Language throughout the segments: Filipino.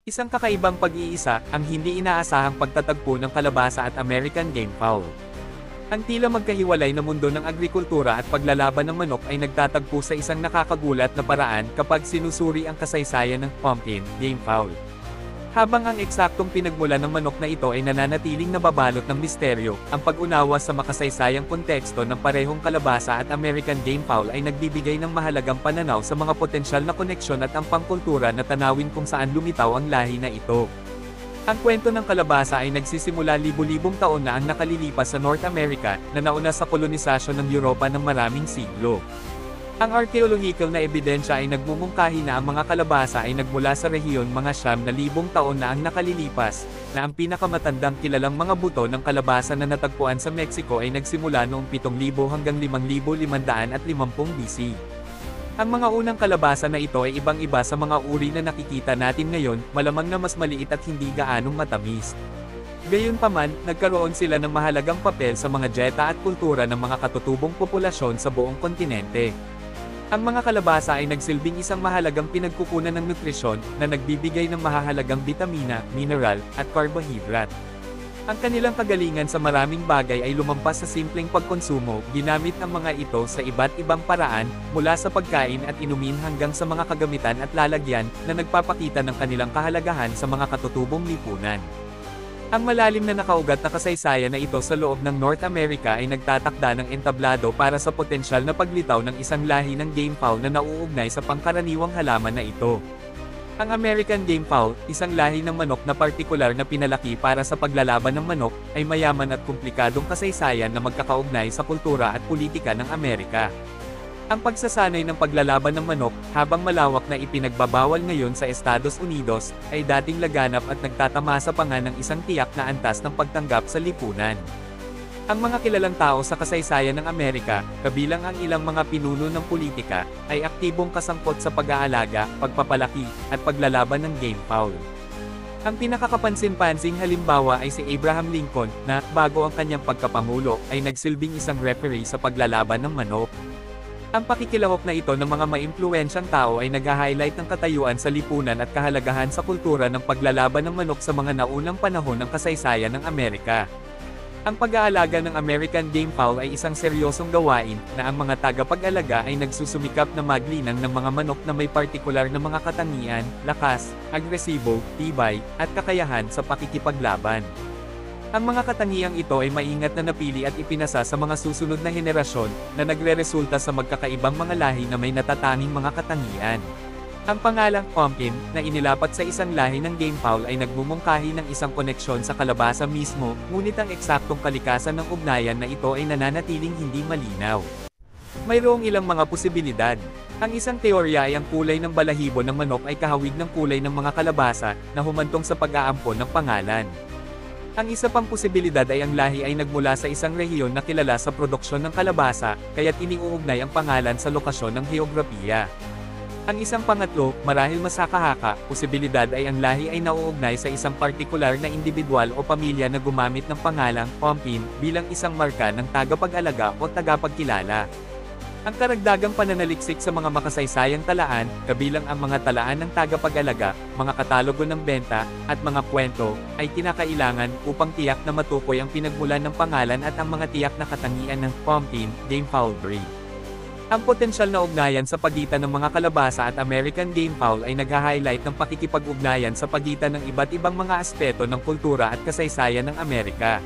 Isang kakaibang pag-iisa, ang hindi inaasahang pagtatagpo ng kalabasa at American game fowl. Ang tila magkahiwalay na mundo ng agrikultura at paglalaban ng manok ay nagtatagpo sa isang nakakagulat na paraan kapag sinusuri ang kasaysayan ng pumpkin game fowl. Habang ang eksaktong pinagmulan ng manok na ito ay nananatiling nababalot ng misteryo, ang pag-unawa sa makasaysayang konteksto ng parehong kalabasa at American game fowl ay nagbibigay ng mahalagang pananaw sa mga potensyal na koneksyon at ang pangkultura na tanawin kung saan lumitaw ang lahi na ito. Ang kwento ng kalabasa ay nagsisimula libu-libong taon na ang nakalilipas sa North America, na nauna sa kolonisasyon ng Europa ng maraming siglo. Ang archaeological na ebidensya ay nagmumungkahi na ang mga kalabasa ay nagmula sa rehiyon mga 9,000 taon na ang nakalilipas, na ang pinakamatandang kilalang mga buto ng kalabasa na natagpuan sa Mexico ay nagsimula noong 7,000 hanggang 5,550 BC. Ang mga unang kalabasa na ito ay ibang-iba sa mga uri na nakikita natin ngayon, malamang na mas maliit at hindi gaanong matamis. Gayunpaman, nagkaroon sila ng mahalagang papel sa mga dieta at kultura ng mga katutubong populasyon sa buong kontinente. Ang mga kalabasa ay nagsilbing isang mahalagang pinagkukunan ng nutrisyon, na nagbibigay ng mahahalagang bitamina, mineral, at carbohydrate. Ang kanilang kagalingan sa maraming bagay ay lumampas sa simpleng pagkonsumo, ginamit ang mga ito sa iba't ibang paraan, mula sa pagkain at inumin hanggang sa mga kagamitan at lalagyan, na nagpapakita ng kanilang kahalagahan sa mga katutubong lipunan. Ang malalim na nakaugat na kasaysayan na ito sa loob ng North America ay nagtatakda ng entablado para sa potensyal na paglitaw ng isang lahi ng game fowl na nauugnay sa pangkaraniwang halaman na ito. Ang American game fowl, isang lahi ng manok na partikular na pinalaki para sa paglalaban ng manok, ay mayaman at komplikadong kasaysayan na magkakaugnay sa kultura at politika ng Amerika. Ang pagsasanay ng paglalaban ng manok, habang malawak na ipinagbabawal ngayon sa Estados Unidos, ay dating laganap at nagtatamasa pa nga ng isang tiyak na antas ng pagtanggap sa lipunan. Ang mga kilalang tao sa kasaysayan ng Amerika, kabilang ang ilang mga pinuno ng politika, ay aktibong kasangkot sa pag-aalaga, pagpapalaki, at paglalaban ng game fowl. Ang pinakakapansin-pansing halimbawa ay si Abraham Lincoln, na, bago ang kanyang pagkapangulo, ay nagsilbing isang referee sa paglalaban ng manok. Ang pakikilahok na ito ng mga maimpluwensyang tao ay nag-highlight ng katayuan sa lipunan at kahalagahan sa kultura ng paglalaban ng manok sa mga naunang panahon ng kasaysayan ng Amerika. Ang pag-aalaga ng American game fowl ay isang seryosong gawain, na ang mga tagapag-alaga ay nagsusumikap na maglinang ng mga manok na may partikular na mga katangian, lakas, agresibo, tibay, at kakayahan sa pakikipaglaban. Ang mga katangiang ito ay maingat na napili at ipinasa sa mga susunod na henerasyon, na nagreresulta sa magkakaibang mga lahi na may natatanging mga katangian. Ang pangalang pumpkin, na inilapat sa isang lahi ng game fowl ay nagmumungkahi ng isang koneksyon sa kalabasa mismo, ngunit ang eksaktong kalikasan ng ugnayan na ito ay nananatiling hindi malinaw. Mayroong ilang mga posibilidad. Ang isang teorya ay ang kulay ng balahibo ng manok ay kahawig ng kulay ng mga kalabasa, na humantong sa pag-aampon ng pangalan. Ang isa pang posibilidad ay ang lahi ay nagmula sa isang rehiyon na kilala sa produksyon ng kalabasa, kaya't iniuugnay ang pangalan sa lokasyon ng heograpiya. Ang isang pangatlo, marahil masakahaka, posibilidad ay ang lahi ay nauugnay sa isang partikular na individual o pamilya na gumamit ng pangalang pumpkin bilang isang marka ng tagapag-alaga o tagapagkilala. Ang karagdagang pananaliksik sa mga makasaysayang talaan, kabilang ang mga talaan ng tagapag-alaga, mga katalogo ng benta, at mga kwento, ay kinakailangan upang tiyak na matukoy ang pinagmulan ng pangalan at ang mga tiyak na katangian ng pumpkin game fowl breed. Ang potensyal na ugnayan sa pagitan ng mga kalabasa at American game fowl ay nag-highlight ng pakikipag-ugnayan sa pagitan ng iba't ibang mga aspeto ng kultura at kasaysayan ng Amerika.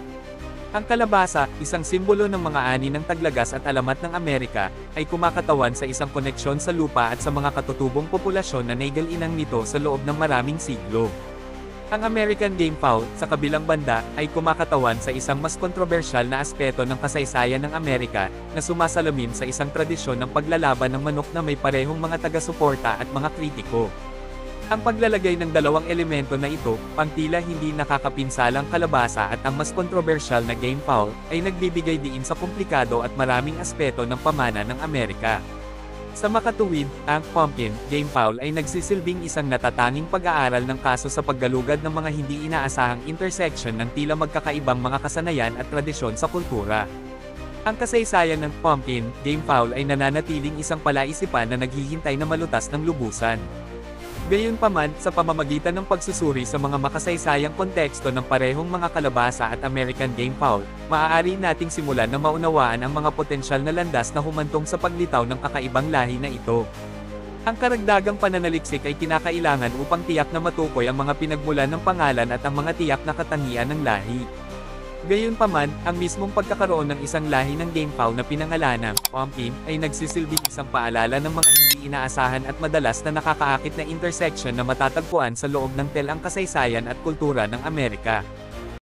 Ang kalabasa, isang simbolo ng mga ani ng taglagas at alamat ng Amerika, ay kumakatawan sa isang koneksyon sa lupa at sa mga katutubong populasyon na naigalinang nito sa loob ng maraming siglo. Ang American game fowl, sa kabilang banda, ay kumakatawan sa isang mas kontrobersyal na aspeto ng kasaysayan ng Amerika, na sumasalamin sa isang tradisyon ng paglalaban ng manok na may parehong mga taga-suporta at mga kritiko. Ang paglalagay ng dalawang elemento na ito, pangtila hindi nakakapinsalang kalabasa at ang mas kontrobersyal na game fowl, ay nagbibigay diin sa komplikado at maraming aspeto ng pamana ng Amerika. Sa makatuwid, ang pumpkin game fowl ay nagsisilbing isang natatanging pag-aaral ng kaso sa paggalugad ng mga hindi inaasahang intersection ng tila magkakaibang mga kasanayan at tradisyon sa kultura. Ang kasaysayan ng pumpkin game fowl ay nananatiling isang palaisipan na naghihintay na malutas ng lubusan. Gayunpaman, sa pamamagitan ng pagsusuri sa mga makasaysayang konteksto ng parehong mga kalabasa at American game fowl, maaari nating simulan na maunawaan ang mga potensyal na landas na humantong sa paglitaw ng kakaibang lahi na ito. Ang karagdagang pananaliksik ay kinakailangan upang tiyak na matukoy ang mga pinagmulan ng pangalan at ang mga tiyak na katangian ng lahi. Gayunpaman, ang mismong pagkakaroon ng isang lahi ng game fowl na pinangalanang pumpkin ay nagsisilbing isang paalala ng mga hindi inaasahan at madalas na nakakaakit na intersection na matatagpuan sa loob ng telang kasaysayan at kultura ng Amerika.